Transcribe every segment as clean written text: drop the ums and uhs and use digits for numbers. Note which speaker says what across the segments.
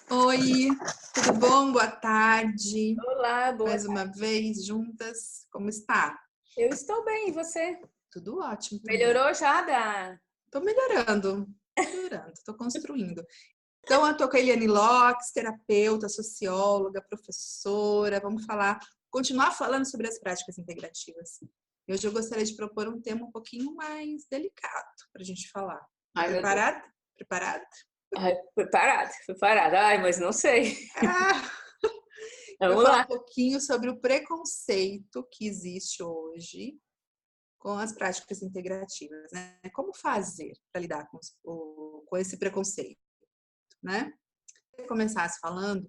Speaker 1: Oi, tudo bom? Boa tarde.
Speaker 2: Olá, boa
Speaker 1: Mais
Speaker 2: tarde.
Speaker 1: uma vez juntas. Como está?
Speaker 2: Eu estou bem, e você?
Speaker 1: Tudo ótimo também.
Speaker 2: Melhorou já da...
Speaker 1: Tô melhorando, tô construindo. Então, eu tô com a Eliane Locks, terapeuta, socióloga, professora. Vamos continuar falando sobre as práticas integrativas. E hoje eu gostaria de propor um tema um pouquinho mais delicado para a gente falar. Tá
Speaker 2: Ai, meu Deus.
Speaker 1: preparada? Preparada?
Speaker 2: Ai, preparada. Ai, mas não sei.
Speaker 1: Ah, eu vou
Speaker 2: Vamos
Speaker 1: falar
Speaker 2: lá.
Speaker 1: um pouquinho sobre o preconceito que existe hoje com as práticas integrativas, né? Como fazer para lidar com esse preconceito, né? Se começasse falando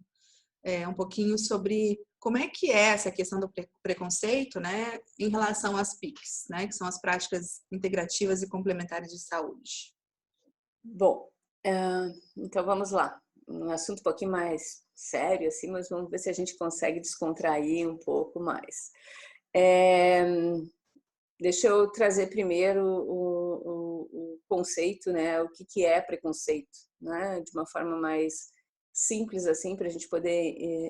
Speaker 1: um pouquinho sobre como é que é essa questão do preconceito, né, em relação às PICs, né, que são as práticas integrativas e complementares de saúde.
Speaker 2: Bom, então vamos lá. Um assunto um pouquinho mais sério, assim, mas vamos ver se a gente consegue descontrair um pouco mais. É, Deixa eu trazer primeiro o conceito, né? O que é preconceito, né? De uma forma mais simples assim, para a gente poder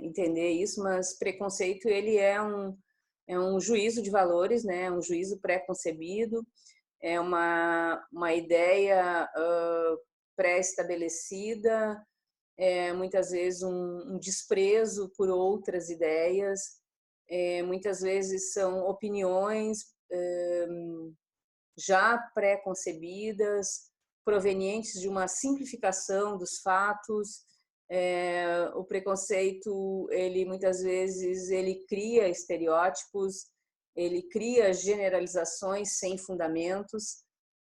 Speaker 2: entender isso. Mas preconceito ele é um juízo de valores, né? Um juízo pré-concebido, é uma ideia pré-estabelecida, é muitas vezes um desprezo por outras ideias, muitas vezes são opiniões já pré-concebidas, provenientes de uma simplificação dos fatos. O preconceito, ele muitas vezes ele cria estereótipos, ele cria generalizações sem fundamentos.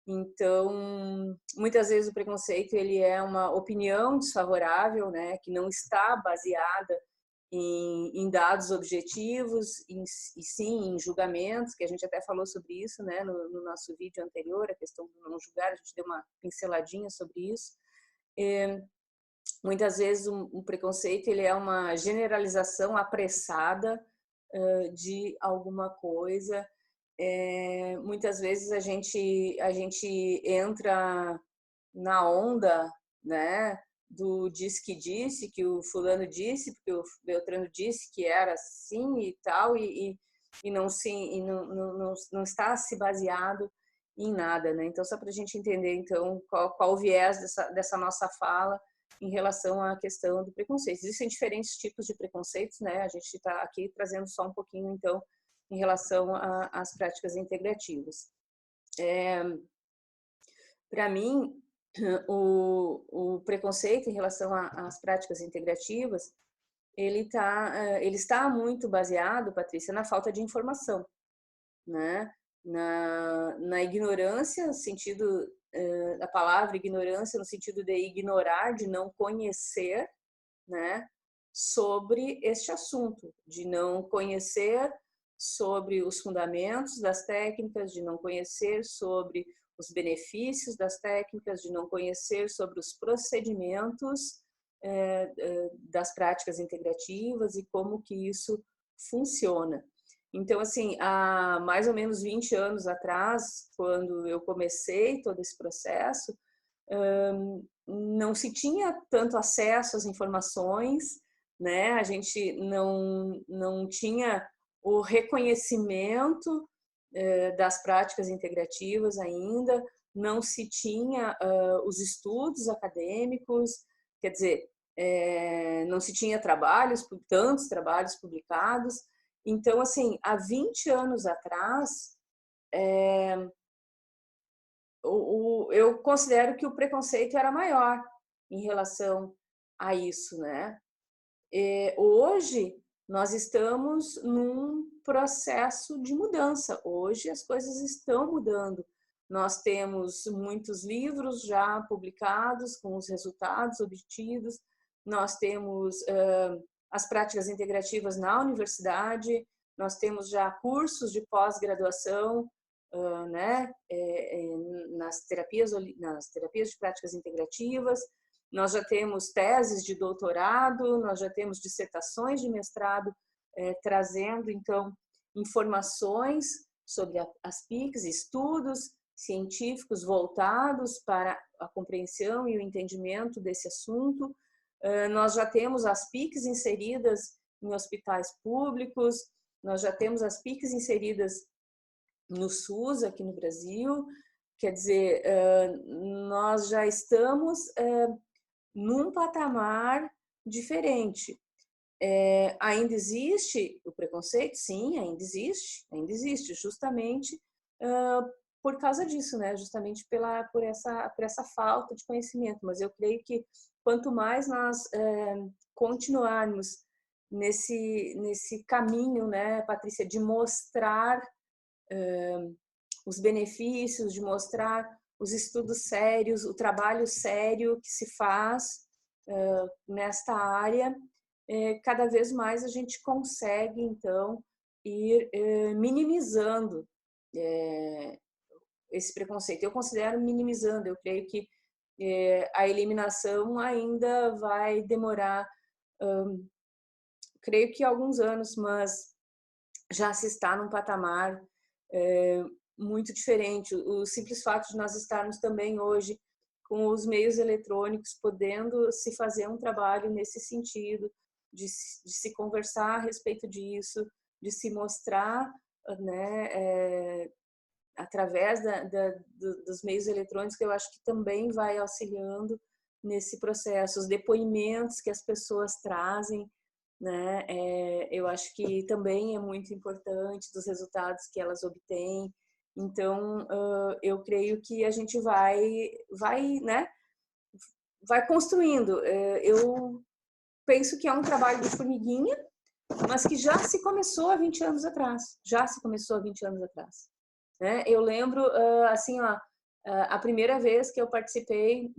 Speaker 2: Então, muitas vezes o preconceito ele é uma opinião desfavorável, né, que não está baseada em dados objetivos, e sim em julgamentos, que a gente até falou sobre isso, né, no nosso vídeo anterior, a questão do não julgar, a gente deu uma pinceladinha sobre isso. Muitas vezes um preconceito ele é uma generalização apressada de alguma coisa. Muitas vezes a gente entra na onda, né, do diz que disse, que o fulano disse, porque o Beltrano disse que era assim e tal, e não se e não está se baseado em nada, né? Então, só para a gente entender então qual o viés dessa nossa fala em relação à questão do preconceito. Existem diferentes tipos de preconceitos, né? A gente está aqui trazendo só um pouquinho então em relação às práticas integrativas. Para mim, o preconceito em relação às práticas integrativas, ele está muito baseado, Patrícia, na falta de informação, né? Na ignorância, no sentido da palavra ignorância, no sentido de ignorar, de não conhecer, né? Sobre este assunto, de não conhecer sobre os fundamentos das técnicas, de não conhecer sobre os benefícios das técnicas, de não conhecer sobre os procedimentos das práticas integrativas e como que isso funciona. Então, assim, há mais ou menos 20 anos atrás, quando eu comecei todo esse processo, não se tinha tanto acesso às informações, né? A gente não tinha o reconhecimento das práticas integrativas ainda, não se tinha os estudos acadêmicos, quer dizer, não se tinha tantos trabalhos publicados. Então, assim, há 20 anos atrás, eu considero que o preconceito era maior em relação a isso, né? Hoje nós estamos num processo de mudança. Hoje as coisas estão mudando. Nós temos muitos livros já publicados com os resultados obtidos. Nós temos as práticas integrativas na universidade. Nós temos já cursos de pós-graduação, né, nas terapias de práticas integrativas. Nós já temos teses de doutorado, nós já temos dissertações de mestrado trazendo, então, informações sobre as PICs, estudos científicos voltados para a compreensão e o entendimento desse assunto. Nós já temos as PICs inseridas em hospitais públicos, nós já temos as PICs inseridas no SUS aqui no Brasil. Quer dizer, nós já estamos num patamar diferente. Ainda existe o preconceito? Sim, ainda existe, justamente por causa disso, né? Justamente por essa falta de conhecimento. Mas eu creio que quanto mais nós continuarmos nesse caminho, né, Patrícia, de mostrar os benefícios, de mostrar os estudos sérios, o trabalho sério que se faz nesta área, cada vez mais a gente consegue, então, ir minimizando esse preconceito. Eu considero minimizando, eu creio que a eliminação ainda vai demorar, creio que alguns anos, mas já se está num patamar muito diferente. O simples fato de nós estarmos também hoje com os meios eletrônicos, podendo se fazer um trabalho nesse sentido, de se conversar a respeito disso, de se mostrar, né, através dos meios eletrônicos, que eu acho que também vai auxiliando nesse processo. Os depoimentos que as pessoas trazem, né, eu acho que também é muito importante, dos resultados que elas obtêm. Então, eu creio que a gente né, vai construindo. Eu penso que é um trabalho de formiguinha, mas que já se começou há 20 anos atrás. Né? Eu lembro, assim, ó, a primeira vez que eu participei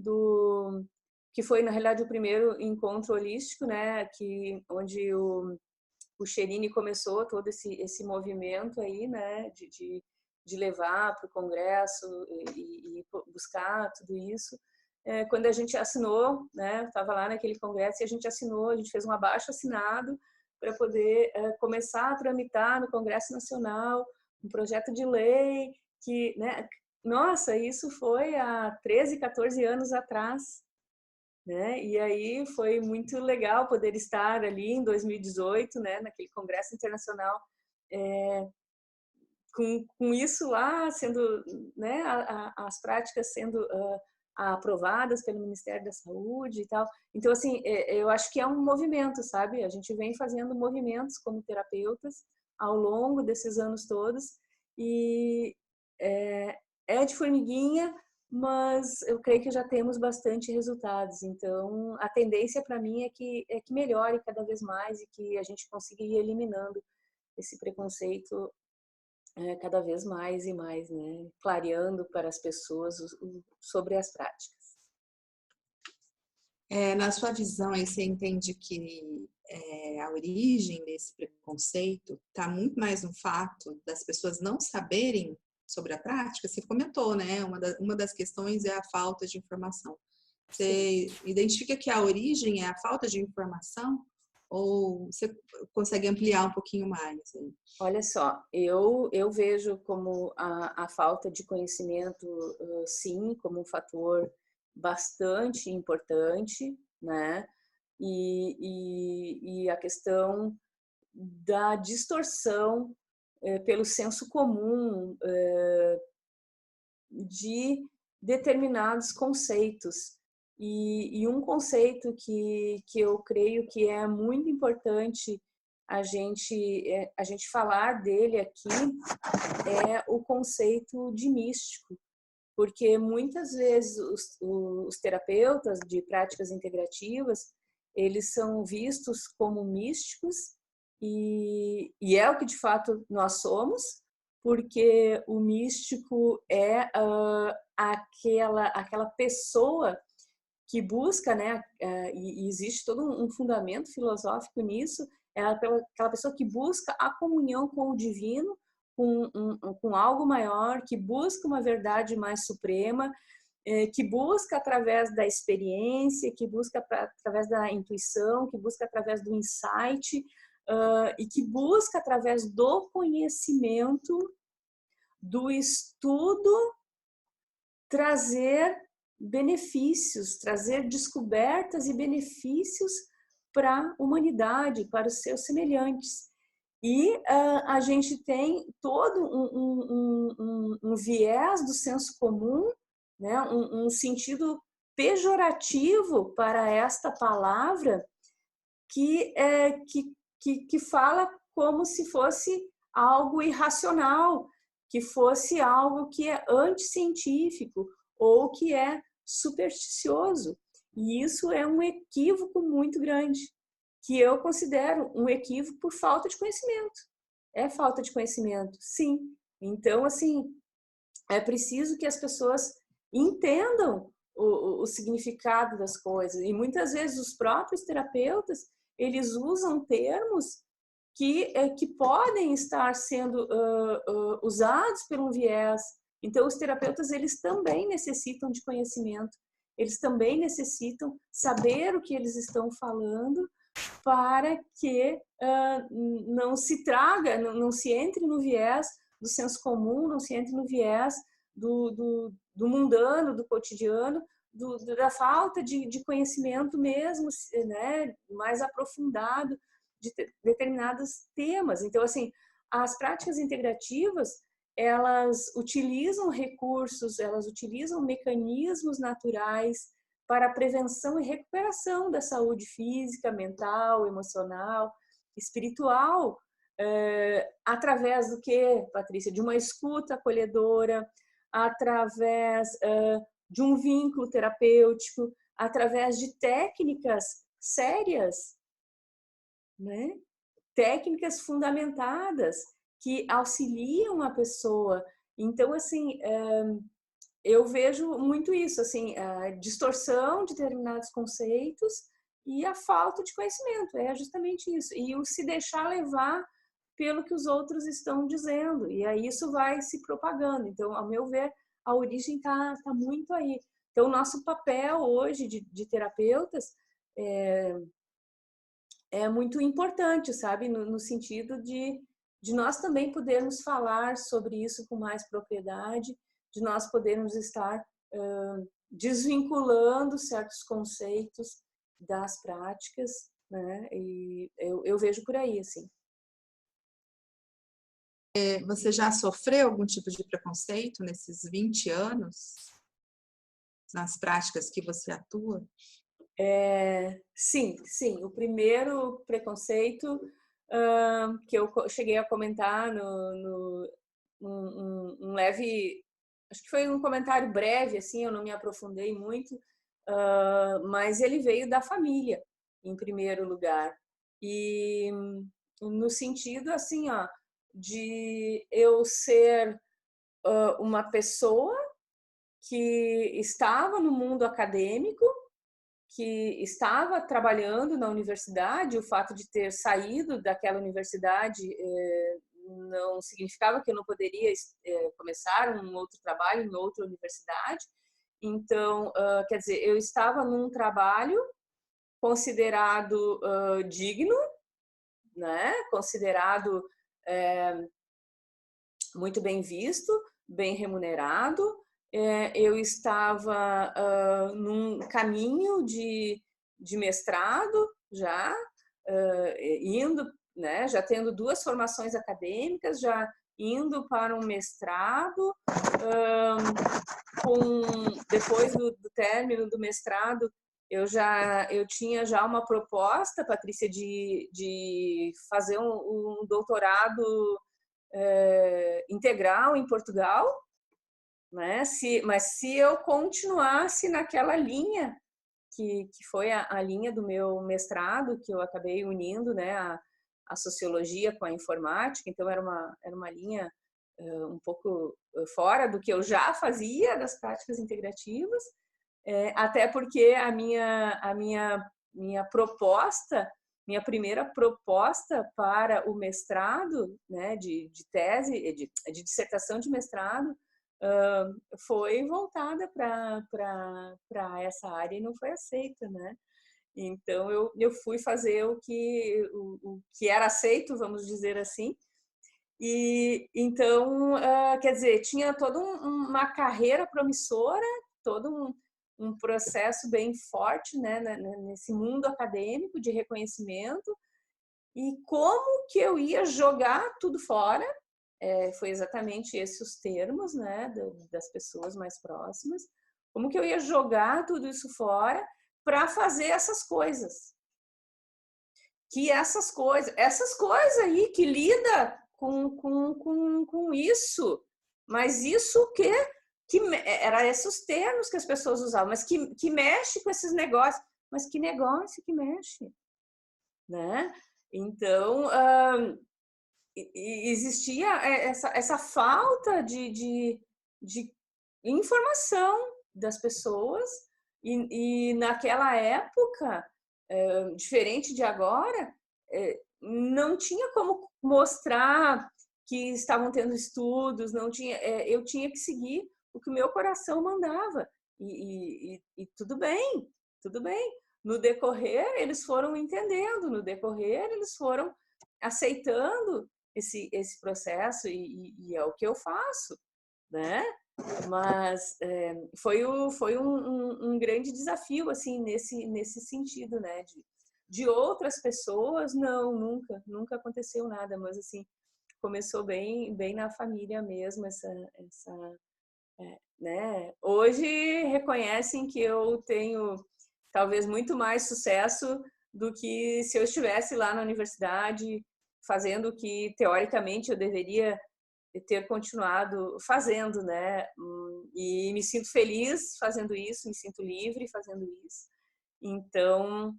Speaker 2: que foi, na realidade, o primeiro encontro holístico, né, onde o Cherini começou todo esse movimento aí, né, de levar para o Congresso e buscar tudo isso. Quando a gente assinou, né, estava lá naquele congresso e a gente fez um abaixo-assinado para poder começar a tramitar no Congresso Nacional um projeto de lei que, né, nossa, isso foi há 13, 14 anos atrás, né? E aí foi muito legal poder estar ali em 2018, né, naquele Congresso Internacional, com isso lá sendo, né, as práticas sendo aprovadas pelo Ministério da Saúde e tal. Então, assim, eu acho que é um movimento, sabe? A gente vem fazendo movimentos como terapeutas ao longo desses anos todos e é de formiguinha, mas eu creio que já temos bastante resultados. Então, a tendência para mim é que melhore cada vez mais e que a gente consiga ir eliminando esse preconceito cada vez mais e mais, né? Clareando para as pessoas sobre as práticas.
Speaker 1: Na sua visão, aí você entende que a origem desse preconceito está muito mais no fato das pessoas não saberem sobre a prática? Você comentou, né? Uma das questões é a falta de informação. Você identifica que a origem é a falta de informação? Ou você consegue ampliar um pouquinho mais? Aí?
Speaker 2: Olha só, eu vejo como a falta de conhecimento, sim, como um fator bastante importante, né? E a questão da distorção pelo senso comum de determinados conceitos. E um conceito que eu creio que é muito importante a gente falar dele aqui é o conceito de místico, porque muitas vezes os terapeutas de práticas integrativas, eles são vistos como místicos e é o que de fato nós somos, porque o místico é aquela pessoa que busca, né, e existe todo um fundamento filosófico nisso, é aquela pessoa que busca a comunhão com o divino, com algo maior, que busca uma verdade mais suprema, que busca através da experiência, que busca através da intuição, que busca através do insight, e que busca através do conhecimento, do estudo, trazer benefícios, trazer descobertas e benefícios para a humanidade, para os seus semelhantes. E a gente tem todo um viés do senso comum, né? Um sentido pejorativo para esta palavra que fala como se fosse algo irracional, que fosse algo que é anticientífico ou que é supersticioso. E isso é um equívoco muito grande, que eu considero um equívoco por falta de conhecimento. É falta de conhecimento, sim. Então, assim, é preciso que as pessoas entendam o significado das coisas. E muitas vezes os próprios terapeutas, eles usam termos que podem estar sendo usados por um viés. Então, os terapeutas, eles também necessitam de conhecimento, eles também necessitam saber o que eles estão falando para que não se traga, não se entre no viés do senso comum, não se entre no viés do mundano, do cotidiano, da falta de conhecimento mesmo, né, mais aprofundado de determinados temas. Então, assim, as práticas integrativas, elas utilizam recursos, elas utilizam mecanismos naturais para a prevenção e recuperação da saúde física, mental, emocional, espiritual, através do que, Patrícia? De uma escuta acolhedora, através de um vínculo terapêutico, através de técnicas sérias, né? Técnicas fundamentadas que auxiliam a pessoa. Então, assim, eu vejo muito isso, assim, a distorção de determinados conceitos e a falta de conhecimento, é justamente isso. E o se deixar levar pelo que os outros estão dizendo, e aí isso vai se propagando. Então, ao meu ver, a origem está muito aí. Então, o nosso papel hoje de terapeutas é muito importante, sabe? No sentido de nós também podermos falar sobre isso com mais propriedade, de nós podermos estar desvinculando certos conceitos das práticas, né? E eu vejo por aí, assim.
Speaker 1: Você já sofreu algum tipo de preconceito nesses 20 anos? Nas práticas que você atua?
Speaker 2: Sim. O primeiro preconceito que eu cheguei a comentar um leve, acho que foi um comentário breve, assim, eu não me aprofundei muito, mas ele veio da família, em primeiro lugar. E no sentido, assim, ó, de eu ser uma pessoa que estava no mundo acadêmico, que estava trabalhando na universidade. O fato de ter saído daquela universidade não significava que eu não poderia começar um outro trabalho em outra universidade. Então, quer dizer, eu estava num trabalho considerado digno, né? Considerado muito bem visto, bem remunerado. Eu estava num caminho de mestrado já, indo, né, já tendo 2 formações acadêmicas, já indo para um mestrado. Depois do término do mestrado, eu tinha já uma proposta, Patrícia, de fazer um doutorado integral em Portugal, né? Mas se eu continuasse naquela linha que foi a linha do meu mestrado, que eu acabei unindo, né, a sociologia com a informática, então era uma linha um pouco fora do que eu já fazia das práticas integrativas, até porque a minha proposta, minha primeira proposta para o mestrado, né, de tese, de dissertação de mestrado, foi voltada para essa área e não foi aceita, né? Então eu fui fazer o que era aceito, vamos dizer assim. E então, quer dizer, tinha toda uma carreira promissora, todo um processo bem forte, né, nesse mundo acadêmico de reconhecimento, e como que eu ia jogar tudo fora, foi exatamente esses os termos, né, das pessoas mais próximas, como que eu ia jogar tudo isso fora para fazer essas coisas. Que essas coisas aí que lida com isso, mas isso que era esses termos que as pessoas usavam, mas que mexe com esses negócios, mas que negócio que mexe, né? Então, existia essa falta de informação das pessoas e naquela época, diferente de agora, não tinha como mostrar que estavam tendo estudos, não tinha, eu tinha que seguir o que o meu coração mandava e tudo bem, tudo bem. No decorrer eles foram entendendo, no decorrer eles foram aceitando esse processo e é o que eu faço, né? Mas foi um grande desafio assim nesse sentido, né? De outras pessoas, não, nunca aconteceu nada, mas assim começou bem na família mesmo né? Hoje reconhecem que eu tenho talvez muito mais sucesso do que se eu estivesse lá na universidade fazendo o que teoricamente eu deveria ter continuado fazendo, né? E me sinto feliz fazendo isso, me sinto livre fazendo isso. Então,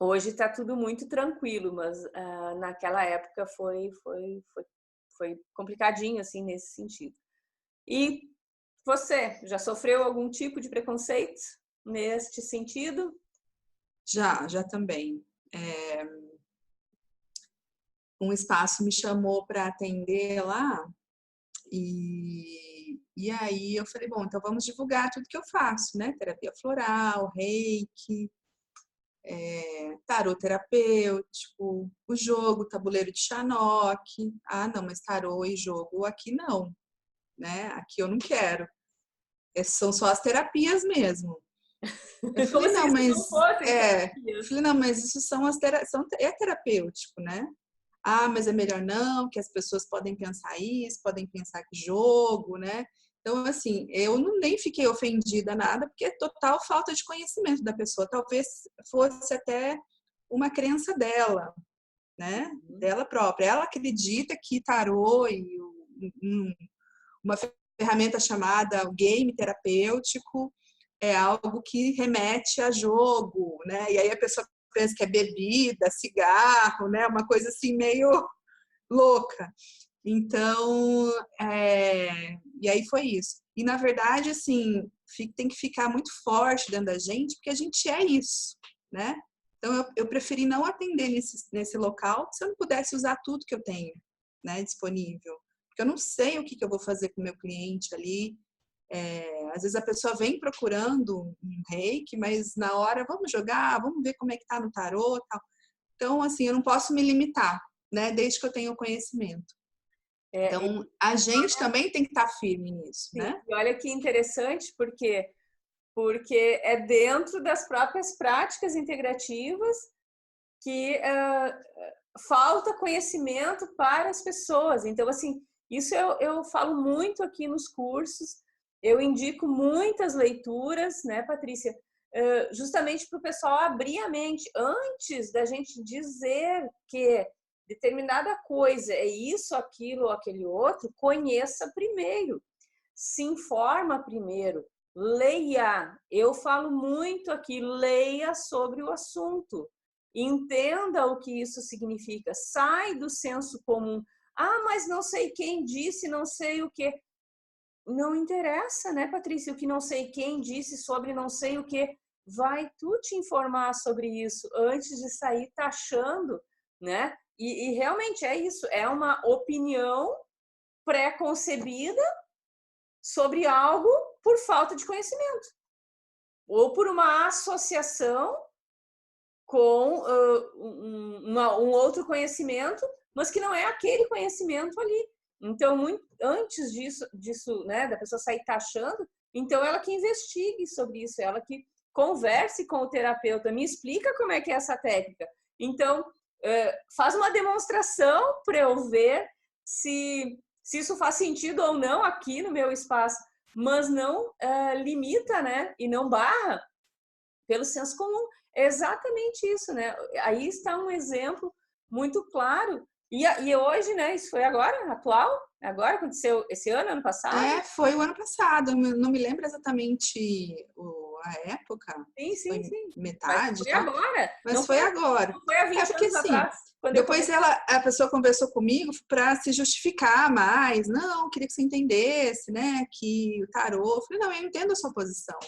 Speaker 2: hoje está tudo muito tranquilo, mas naquela época foi complicadinho assim nesse sentido. E você já sofreu algum tipo de preconceito neste sentido?
Speaker 1: Já também. Um espaço me chamou para atender lá e aí eu falei, bom, então vamos divulgar tudo que eu faço, né? Terapia floral, reiki, tarô terapêutico, o jogo, tabuleiro de Xanoc. Ah, não, mas tarô e jogo aqui não, né? Aqui eu não quero. São só as terapias mesmo. Eu falei, não, mas falei, não, mas isso são é terapêutico, né? Ah, mas é melhor não, que as pessoas podem pensar isso, podem pensar que jogo, né? Então, assim, eu nem fiquei ofendida nada, porque é total falta de conhecimento da pessoa. Talvez fosse até uma crença dela, né? Dela própria. Ela acredita que tarô e uma ferramenta chamada game terapêutico é algo que remete a jogo, né? E aí a pessoa pensa que é bebida, cigarro, né? Uma coisa assim meio louca. Então, e aí foi isso. E na verdade, assim, tem que ficar muito forte dentro da gente, porque a gente é isso, né? Então eu preferi não atender nesse local se eu não pudesse usar tudo que eu tenho, né, disponível. Porque eu não sei o que eu vou fazer com o meu cliente ali. Às vezes a pessoa vem procurando um reiki, mas na hora, vamos jogar, vamos ver como é que tá no tarô, tal. Então, assim, eu não posso me limitar, né? Desde que eu tenha o conhecimento. Então, a gente também tem que estar firme nisso,
Speaker 2: sim,
Speaker 1: né?
Speaker 2: E olha que interessante, porque é dentro das próprias práticas integrativas que falta conhecimento para as pessoas. Então, assim, isso eu falo muito aqui nos cursos, eu indico muitas leituras, né, Patrícia? Justamente para o pessoal abrir a mente antes da gente dizer que determinada coisa é isso, aquilo ou aquele outro, conheça primeiro, se informa primeiro, leia. Eu falo muito aqui, leia sobre o assunto, entenda o que isso significa, sai do senso comum. Ah, mas não sei quem disse, não sei o que. Não interessa, né, Patrícia, o que não sei quem disse sobre não sei o que. Vai tu te informar sobre isso antes de sair taxando, né? E realmente é isso, é uma opinião pré-concebida sobre algo por falta de conhecimento ou por uma associação com um outro conhecimento, mas que não é aquele conhecimento ali. Então, antes disso, né, da pessoa sair taxando, Então, ela que investigue sobre isso, ela que converse com o terapeuta, me explica como é que é essa técnica. Então, faz uma demonstração para eu ver se isso faz sentido ou não aqui no meu espaço, mas não limita, né? E não barra pelo senso comum. É exatamente isso, né? Aí está um exemplo muito claro. E hoje, né? Isso foi agora, atual? Agora aconteceu esse ano passado?
Speaker 1: Foi o ano passado. Não me lembro exatamente a época.
Speaker 2: Sim,
Speaker 1: Foi
Speaker 2: sim. Mas
Speaker 1: metade
Speaker 2: foi
Speaker 1: e tal.
Speaker 2: Agora.
Speaker 1: Mas foi agora.
Speaker 2: Não foi há 20
Speaker 1: Porque
Speaker 2: anos
Speaker 1: assim,
Speaker 2: atrás, quando eu
Speaker 1: depois
Speaker 2: comecei.
Speaker 1: a pessoa conversou comigo para se justificar mais. Não, queria que você entendesse, né? Que o tarô. Eu falei, não, eu entendo a sua posição.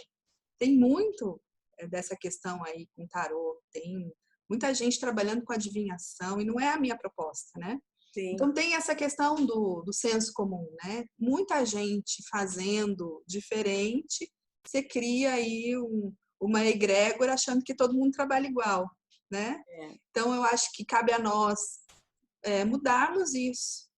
Speaker 1: Tem muito dessa questão aí com tarô. Tem muita gente trabalhando com adivinhação e não é a minha proposta, né?
Speaker 2: Sim.
Speaker 1: Então tem essa questão do senso comum, né? Muita gente fazendo diferente, você cria aí uma egrégora achando que todo mundo trabalha igual, né? Então eu acho que cabe a nós mudarmos isso,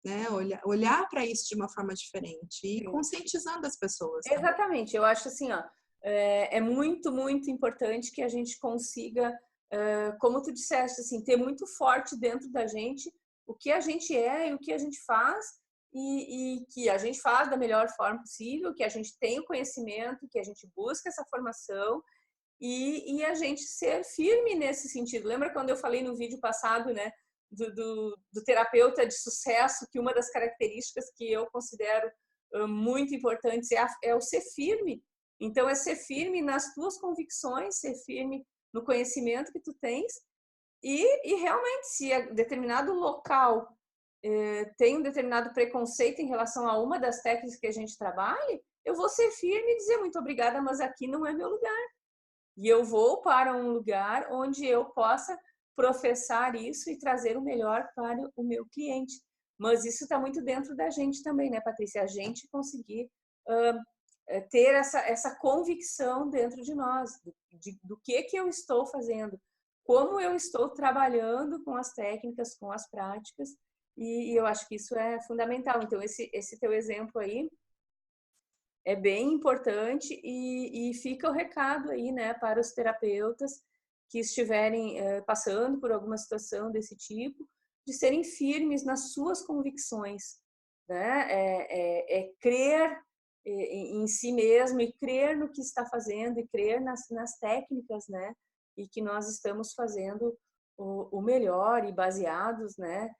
Speaker 1: né? Olhar para isso de uma forma diferente e conscientizando as pessoas.
Speaker 2: Exatamente, eu acho assim, ó, é muito, muito importante que a gente consiga, como tu disseste, assim, ter muito forte dentro da gente o que a gente é e o que a gente faz e que a gente faz da melhor forma possível, que a gente tem o conhecimento, que a gente busca essa formação e a gente ser firme nesse sentido. Lembra quando eu falei no vídeo passado, né, do terapeuta de sucesso, que uma das características que eu considero muito importantes é o ser firme. Então, é ser firme nas tuas convicções, ser firme no conhecimento que tu tens e realmente, se determinado local tem um determinado preconceito em relação a uma das técnicas que a gente trabalha, eu vou ser firme e dizer muito obrigada, mas aqui não é meu lugar. E eu vou para um lugar onde eu possa professar isso e trazer o melhor para o meu cliente. Mas isso está muito dentro da gente também, né, Patrícia? A gente conseguir ter essa convicção dentro de nós, do que eu estou fazendo, como eu estou trabalhando com as técnicas, com as práticas, e eu acho que isso é fundamental. Então, esse teu exemplo aí é bem importante e fica o recado aí, né, para os terapeutas que estiverem passando por alguma situação desse tipo, de serem firmes nas suas convicções, né? Crer em si mesmo e crer no que está fazendo e crer nas técnicas, né? E que nós estamos fazendo o melhor e baseados, né,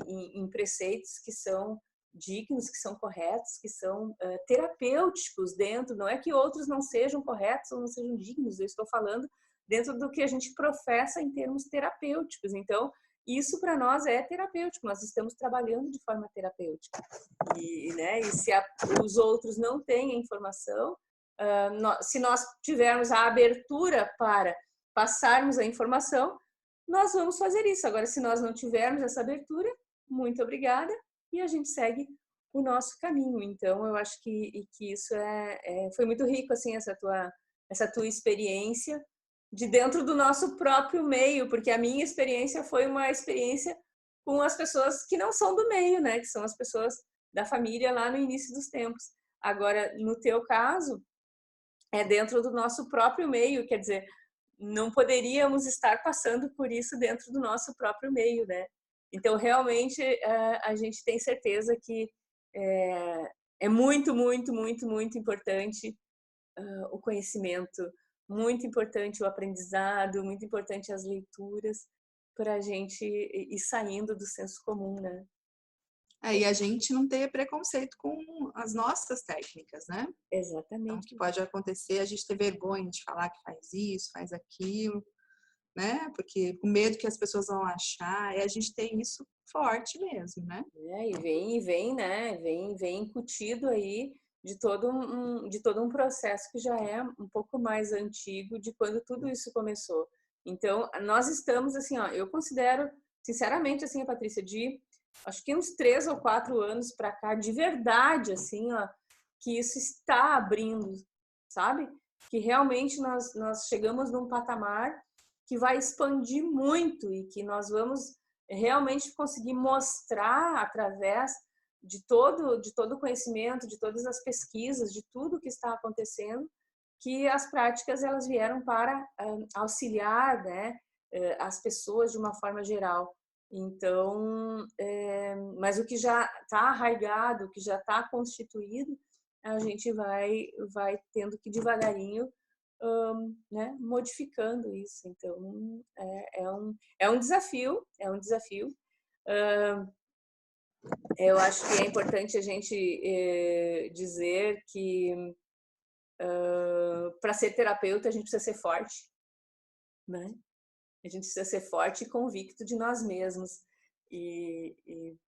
Speaker 2: em preceitos que são dignos, que são corretos, que são terapêuticos dentro, não é que outros não sejam corretos ou não sejam dignos, eu estou falando dentro do que a gente professa em termos terapêuticos. Então, isso para nós é terapêutico, nós estamos trabalhando de forma terapêutica. E se os outros não têm a informação, se nós tivermos a abertura para passarmos a informação, nós vamos fazer isso. Agora, se nós não tivermos essa abertura, muito obrigada, e a gente segue o nosso caminho. Então, eu acho que isso foi muito rico, assim, essa tua experiência de dentro do nosso próprio meio, porque a minha experiência foi uma experiência com as pessoas que não são do meio, né? Que são as pessoas da família lá no início dos tempos. Agora, no teu caso, é dentro do nosso próprio meio, quer dizer, não poderíamos estar passando por isso dentro do nosso próprio meio, né? Então, realmente, a gente tem certeza que é muito, muito, muito, muito importante o conhecimento, muito importante o aprendizado, muito importante as leituras para a gente ir saindo do senso comum, né?
Speaker 1: E a gente não ter preconceito com as nossas técnicas, né?
Speaker 2: Exatamente.
Speaker 1: Então, o que pode acontecer, a gente ter vergonha de falar que faz isso, faz aquilo, né? Porque com medo que as pessoas vão achar, a gente tem isso forte mesmo, né?
Speaker 2: E vem, né? Vem incutido aí de todo um processo que já é um pouco mais antigo de quando tudo isso começou. Então, nós estamos assim, ó, eu considero, sinceramente, assim, a Patrícia, acho que uns 3 ou 4 anos para cá, de verdade, assim, ó, que isso está abrindo, sabe? Que realmente nós chegamos num patamar que vai expandir muito e que nós vamos realmente conseguir mostrar através todo o conhecimento, de todas as pesquisas, de tudo que está acontecendo, que as práticas elas vieram para auxiliar, né, as pessoas de uma forma geral. Então, mas o que já está arraigado, o que já está constituído, a gente vai tendo que devagarinho, né, modificando isso. Então, é um desafio, eu acho que é importante a gente dizer que para ser terapeuta a gente precisa ser forte, né? A gente precisa ser forte e convicto de nós mesmos e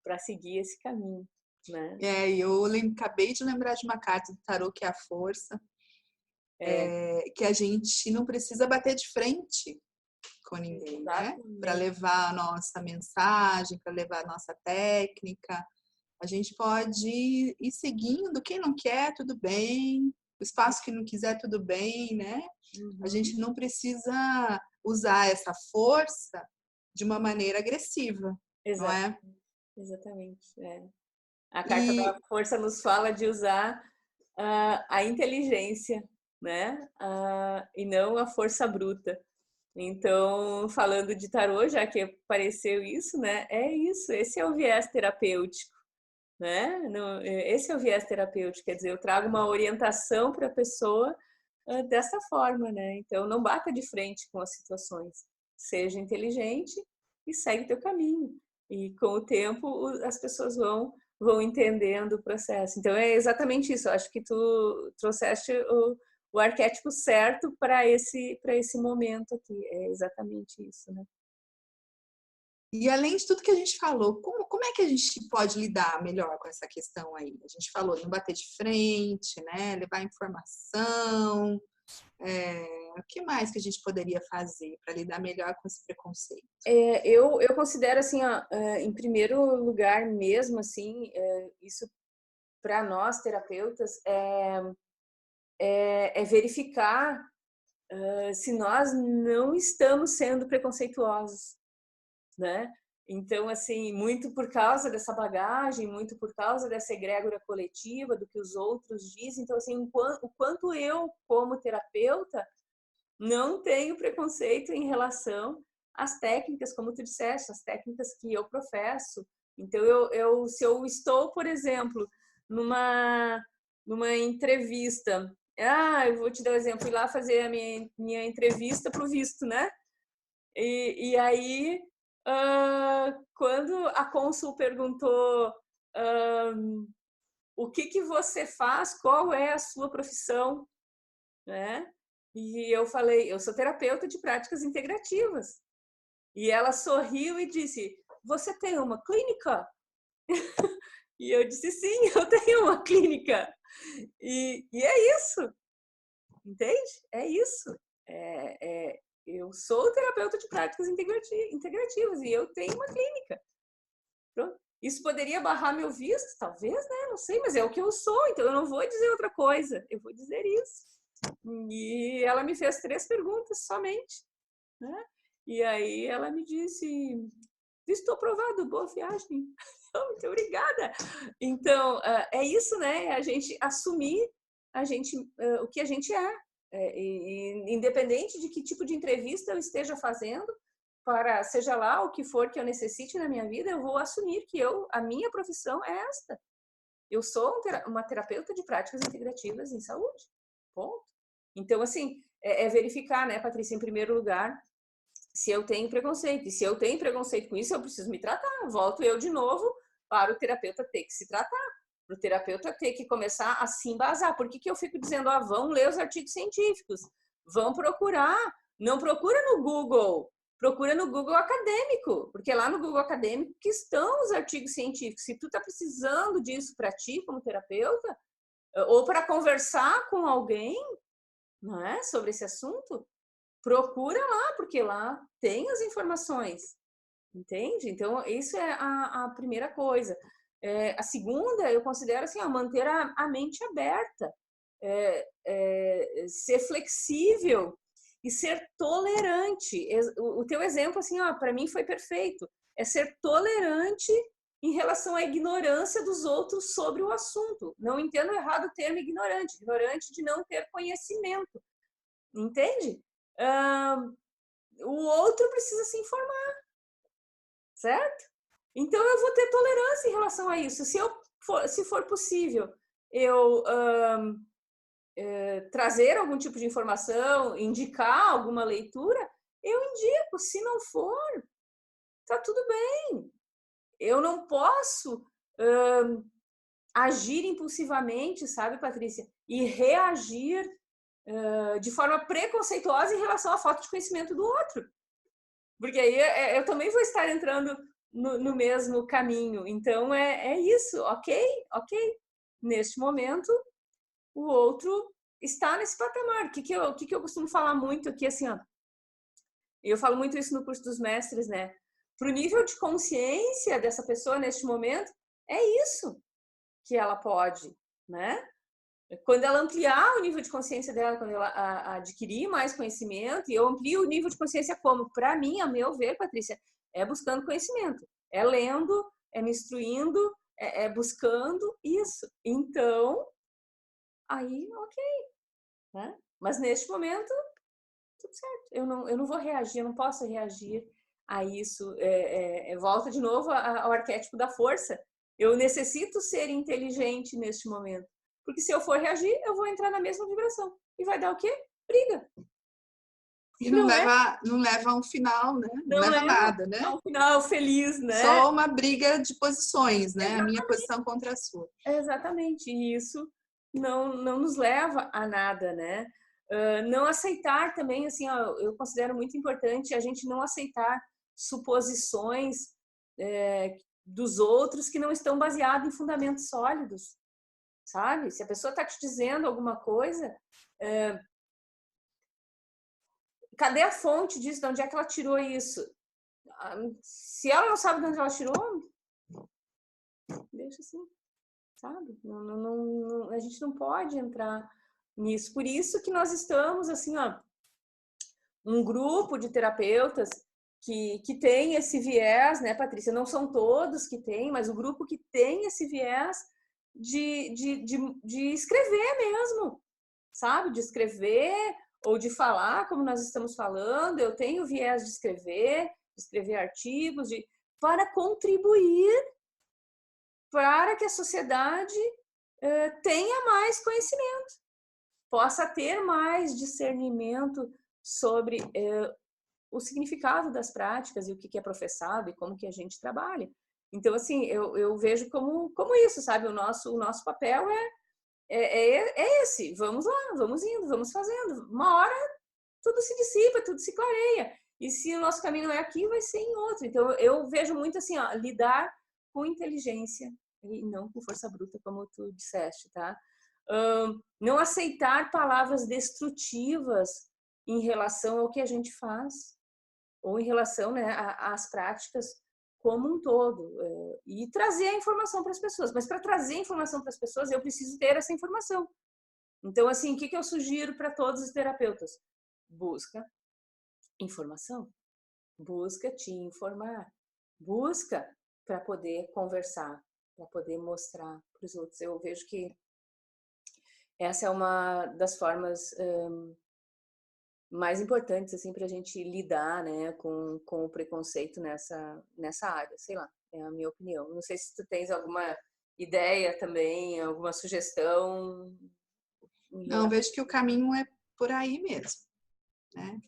Speaker 2: para seguir esse caminho, né?
Speaker 1: E eu acabei de lembrar de uma carta do tarô que é a força, que a gente não precisa bater de frente com ninguém, né? Para levar a nossa mensagem, para levar a nossa técnica. A gente pode ir seguindo. Quem não quer, tudo bem. O espaço que não quiser, tudo bem, né? A gente não precisa usar essa força de uma maneira agressiva, não é?
Speaker 2: Exatamente. A carta da força nos fala de usar a inteligência, né? E não a força bruta. Então, falando de tarô, já que apareceu isso, né? É isso, esse é o viés terapêutico, né? Esse é o viés terapêutico, quer dizer, eu trago uma orientação para a pessoa dessa forma, né? Então, não bata de frente com as situações, seja inteligente e segue teu caminho. E com o tempo, as pessoas vão entendendo o processo. Então, é exatamente isso. Eu acho que tu trouxeste o arquétipo certo para esse momento aqui. É exatamente isso, né?
Speaker 1: E além de tudo que a gente falou, como é que a gente pode lidar melhor com essa questão aí? A gente falou não bater de frente, né? Levar informação. O que mais que a gente poderia fazer para lidar melhor com esse preconceito?
Speaker 2: Eu considero assim, em primeiro lugar mesmo, assim, isso para nós terapeutas é verificar se nós não estamos sendo preconceituosos, né? Então, assim, muito por causa dessa bagagem, muito por causa dessa egrégora coletiva, do que os outros dizem. Então, assim, o quanto eu, como terapeuta, não tenho preconceito em relação às técnicas, como tu disseste, as técnicas que eu professo. Então, se eu estou, por exemplo, numa entrevista, eu vou te dar um exemplo, fui lá fazer a minha entrevista para o visto, né? E aí, quando a cônsul perguntou o que você faz, qual é a sua profissão, né? E eu falei, eu sou terapeuta de práticas integrativas. E ela sorriu e disse, você tem uma clínica? E eu disse, sim, eu tenho uma clínica. E é isso, entende? É isso. Eu sou terapeuta de práticas integrativas e eu tenho uma clínica. Pronto. Isso poderia barrar meu visto? Talvez, né? Não sei, mas é o que eu sou, então eu não vou dizer outra coisa. Eu vou dizer isso. E ela me fez 3 perguntas somente, né? E aí ela me disse, visto aprovado, boa viagem. Muito obrigada. Então, é isso, né? A gente assumir o que a gente é. Independente de que tipo de entrevista eu esteja fazendo, para seja lá o que for que eu necessite na minha vida, eu vou assumir que a minha profissão é esta. Eu sou uma terapeuta de práticas integrativas em saúde. Ponto. Então, assim, verificar, né, Patrícia, em primeiro lugar, se eu tenho preconceito. E se eu tenho preconceito com isso, eu preciso me tratar. Volto eu de novo para o terapeuta ter que se tratar. Para o terapeuta ter que começar a se embasar. Por que eu fico dizendo, vão ler os artigos científicos? Vão procurar. Não procura no Google. Procura no Google acadêmico. Porque lá no Google acadêmico que estão os artigos científicos. Se tu está precisando disso para ti, como terapeuta, ou para conversar com alguém, não é, sobre esse assunto, procura lá, porque lá tem as informações, entende? Então, isso é a primeira coisa. A segunda, eu considero assim, manter a mente aberta, ser flexível e ser tolerante. O teu exemplo, assim, para mim foi perfeito. É ser tolerante em relação à ignorância dos outros sobre o assunto. Não entendo errado o termo ignorante. Ignorante de não ter conhecimento. Entende? O outro precisa se informar, certo? Então eu vou ter tolerância em relação a isso. Se for possível, eu trazer algum tipo de informação, indicar alguma leitura, eu indico. Se não for, tá tudo bem. Eu não posso agir impulsivamente, sabe, Patrícia? E reagir de forma preconceituosa em relação à falta de conhecimento do outro. Porque aí eu também vou estar entrando no mesmo caminho. Então, é isso, ok? Neste momento, o outro está nesse patamar. O que eu costumo falar muito aqui, assim, ó. Eu falo muito isso no curso dos mestres, né? Para o nível de consciência dessa pessoa neste momento, é isso que ela pode, né? Quando ela ampliar o nível de consciência dela, quando ela adquirir mais conhecimento, e eu amplio o nível de consciência como? Para mim, a meu ver, Patrícia, é buscando conhecimento. É lendo, é me instruindo, é buscando isso. Então, aí, ok. Né? Mas neste momento, tudo certo. Eu não vou reagir, eu não posso reagir a isso. Volta de novo ao arquétipo da força. Eu necessito ser inteligente neste momento. Porque se eu for reagir, eu vou entrar na mesma vibração. E vai dar o quê? Briga.
Speaker 1: E não leva a um final, né? Não leva a nada, né?
Speaker 2: É um final feliz, né?
Speaker 1: Só uma briga de posições, né? Exatamente. A minha posição contra a sua.
Speaker 2: Exatamente. E isso não nos leva a nada, né? Não aceitar também, assim, ó, eu considero muito importante a gente não aceitar suposições dos outros que não estão baseadas em fundamentos sólidos, sabe? Se a pessoa está te dizendo alguma coisa, cadê a fonte disso? De onde é que ela tirou isso? Se ela não sabe de onde ela tirou, deixa assim, sabe? A gente não pode entrar nisso. Por isso que nós estamos, assim, ó, um grupo de terapeutas que tem esse viés, né, Patrícia? Não são todos que têm, mas o grupo que tem esse viés de escrever mesmo, sabe? De escrever ou de falar, como nós estamos falando. Eu tenho o viés de escrever artigos, para contribuir para que a sociedade tenha mais conhecimento, possa ter mais discernimento sobre o significado das práticas e o que é professado e como que a gente trabalha. Então, assim, eu vejo como isso, sabe? O nosso papel é esse. Vamos lá, vamos indo, vamos fazendo. Uma hora tudo se dissipa, tudo se clareia. E se o nosso caminho não é aqui, vai ser em outro. Então, eu vejo muito assim, ó, lidar com inteligência e não com força bruta, como tu disseste, tá? Não aceitar palavras destrutivas em relação ao que a gente faz ou em relação, né, às práticas como um todo, e trazer a informação para as pessoas. Mas para trazer a informação para as pessoas, eu preciso ter essa informação. Então, assim, o que eu sugiro para todos os terapeutas? Busca informação, busca te informar, busca para poder conversar, para poder mostrar para os outros. Eu vejo que essa é uma das formas mais importantes, assim, para a gente lidar, né, com o preconceito nessa área, sei lá, é a minha opinião. Não sei se tu tens alguma ideia também, alguma sugestão.
Speaker 1: Não, vejo que o caminho é por aí mesmo, né?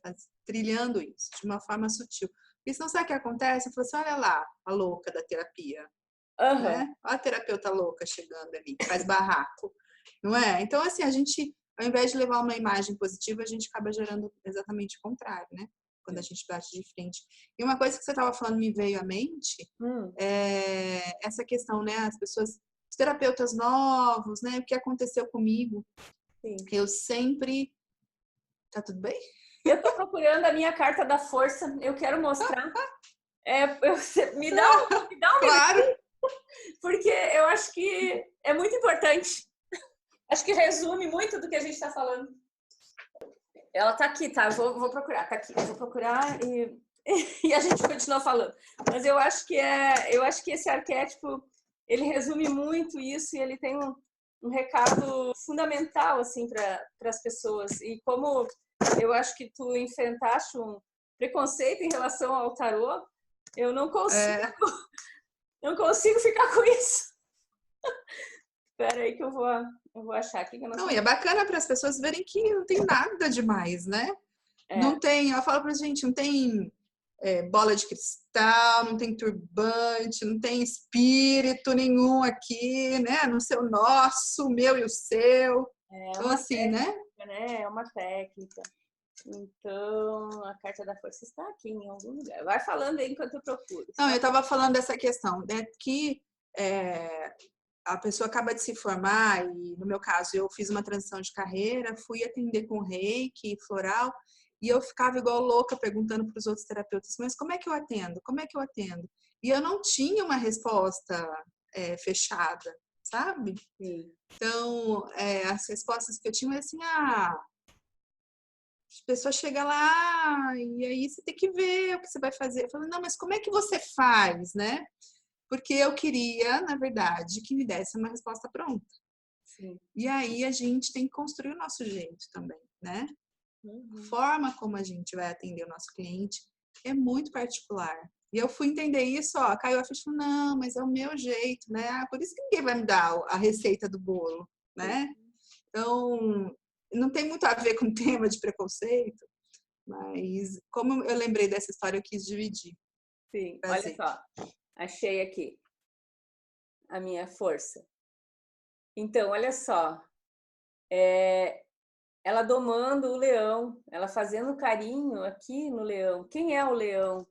Speaker 1: Trilhando isso de uma forma sutil. Porque senão sabe o que acontece? Eu falo assim, olha lá, a louca da terapia, né? Olha a terapeuta louca chegando ali, que faz barraco, não é? Então, assim, a gente, ao invés de levar uma imagem positiva, a gente acaba gerando exatamente o contrário, né? Quando a gente bate de frente. E uma coisa que você estava falando me veio à mente, é essa questão, né? As pessoas, os terapeutas novos, né? O que aconteceu comigo? Sim. Eu sempre... Tá tudo bem?
Speaker 2: Eu tô procurando a minha carta da força, eu quero mostrar. Me dá um
Speaker 1: claro.
Speaker 2: minutinho, porque eu acho que é muito importante. Acho que resume muito do que a gente está falando. Ela tá aqui, tá? Eu vou procurar, tá aqui. Eu vou procurar e E a gente continua falando. Mas eu acho que esse arquétipo, ele resume muito isso e ele tem um recado fundamental assim para as pessoas. E como eu acho que tu enfrentaste um preconceito em relação ao tarô, eu não consigo ficar com isso. Espera aí que eu vou achar aqui que eu
Speaker 1: Não, e é bacana para as pessoas verem que não tem nada demais, né? Não tem, eu falo pra gente, não tem bola de cristal, não tem turbante, não tem espírito nenhum aqui, né? No seu nosso, o meu e o seu. Então, assim,
Speaker 2: técnica, né? É uma técnica. Então, a carta da força está aqui em algum lugar. Vai falando aí enquanto eu procuro.
Speaker 1: Não, eu estava falando dessa questão, né? Que a pessoa acaba de se formar e, no meu caso, eu fiz uma transição de carreira, fui atender com reiki, floral, e eu ficava igual louca perguntando para os outros terapeutas, mas como é que eu atendo? Como é que eu atendo? E eu não tinha uma resposta fechada, sabe?
Speaker 2: Sim.
Speaker 1: Então, as respostas que eu tinha eram assim, a pessoa chega lá e aí você tem que ver o que você vai fazer. Eu falei, não, mas como é que você faz, né? Porque eu queria, na verdade, que me desse uma resposta pronta.
Speaker 2: Sim.
Speaker 1: E aí a gente tem que construir o nosso jeito também, né? A forma como a gente vai atender o nosso cliente é muito particular. E eu fui entender isso, caiu a ficha, não, mas é o meu jeito, né? Por isso que ninguém vai me dar a receita do bolo, né? Então, não tem muito a ver com o tema de preconceito, mas como eu lembrei dessa história, eu quis dividir.
Speaker 2: Sim,
Speaker 1: Prazer.
Speaker 2: olha só, achei aqui a minha força. Então, olha só, ela domando o leão, ela fazendo carinho aqui no leão. Quem é o leão?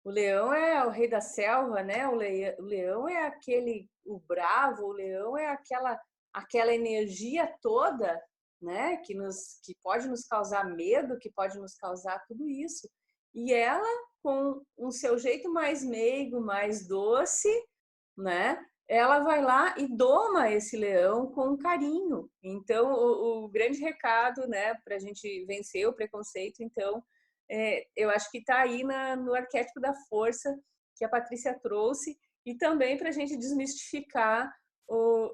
Speaker 2: O leão é o rei da selva, né? O leão é o bravo, o leão é aquela energia toda, né? Que pode nos causar medo, que pode nos causar tudo isso. E ela, com o seu jeito mais meigo, mais doce, né? Ela vai lá e doma esse leão com carinho. Então, o grande recado, né, para a gente vencer o preconceito, então, eu acho que está aí no arquétipo da força que a Patrícia trouxe e também para a gente desmistificar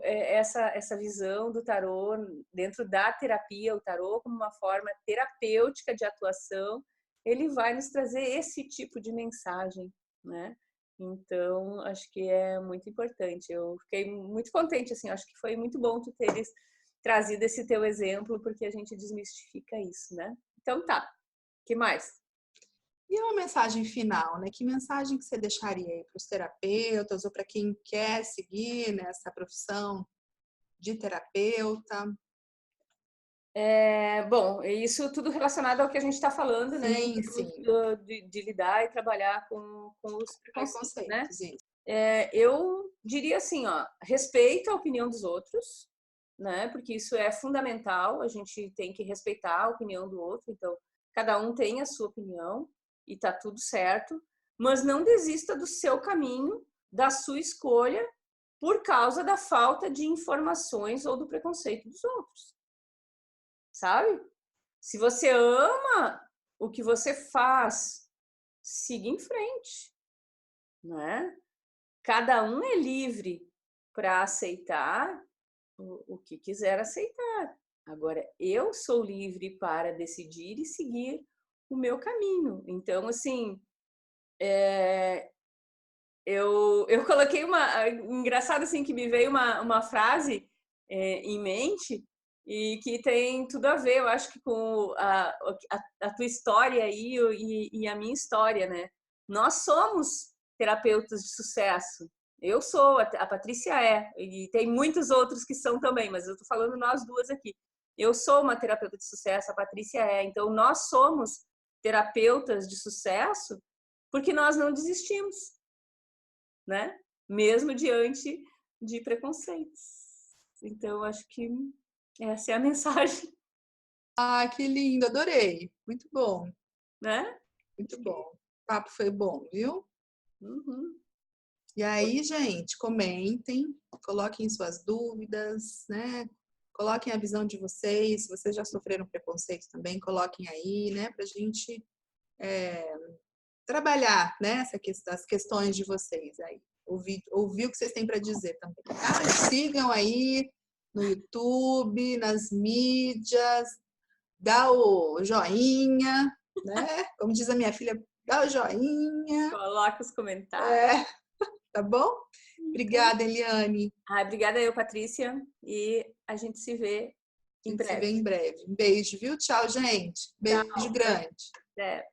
Speaker 2: essa visão do tarô dentro da terapia, o tarô como uma forma terapêutica de atuação, ele vai nos trazer esse tipo de mensagem, né? Então, acho que é muito importante. Eu fiquei muito contente, assim, acho que foi muito bom tu teres trazido esse teu exemplo, porque a gente desmistifica isso, né? Então tá, que mais?
Speaker 1: E uma mensagem final, né? Que mensagem que você deixaria aí para os terapeutas ou para quem quer seguir nessa profissão de terapeuta?
Speaker 2: Bom, isso tudo relacionado ao que a gente está falando, né? Em
Speaker 1: Sim,
Speaker 2: termos
Speaker 1: sim.
Speaker 2: de lidar e trabalhar com os preconceitos, né?
Speaker 1: Preconceitos, isso.
Speaker 2: Eu diria assim, ó, respeita a opinião dos outros, né? Porque isso é fundamental, a gente tem que respeitar a opinião do outro, então cada um tem a sua opinião e tá tudo certo, mas não desista do seu caminho, da sua escolha, por causa da falta de informações ou do preconceito dos outros, sabe? Se você ama o que você faz, siga em frente, né? Cada um é livre para aceitar o que quiser aceitar. Agora, eu sou livre para decidir e seguir o meu caminho. Então, assim, eu coloquei engraçado assim que me veio uma frase em mente e que tem tudo a ver, eu acho que com a tua história aí e a minha história, né? Nós somos terapeutas de sucesso. Eu sou, a Patrícia e tem muitos outros que são também, mas eu estou falando nós duas aqui. Eu sou uma terapeuta de sucesso, a Patrícia então nós somos terapeutas de sucesso porque nós não desistimos, né? Mesmo diante de preconceitos. Então, acho que essa é a mensagem.
Speaker 1: Ah, que lindo, adorei. Muito bom,
Speaker 2: Né?
Speaker 1: muito bom. O papo foi bom, viu?
Speaker 2: Uhum.
Speaker 1: E aí, gente, comentem, coloquem suas dúvidas, né? Coloquem a visão de vocês. Se vocês já sofreram preconceito também, coloquem aí, né? Pra gente trabalhar, né, as questões de vocês aí. Ouvir o que vocês têm para dizer também. Tá? Sigam aí no YouTube, nas mídias, dá o joinha, né? Como diz a minha filha, dá o joinha.
Speaker 2: Coloca os comentários.
Speaker 1: Tá bom? Obrigada, Eliane.
Speaker 2: Obrigada eu, Patrícia. E a gente se vê em breve.
Speaker 1: A gente se vê em breve. Um beijo, viu? Tchau, gente. Beijo
Speaker 2: Tchau.
Speaker 1: grande.
Speaker 2: É.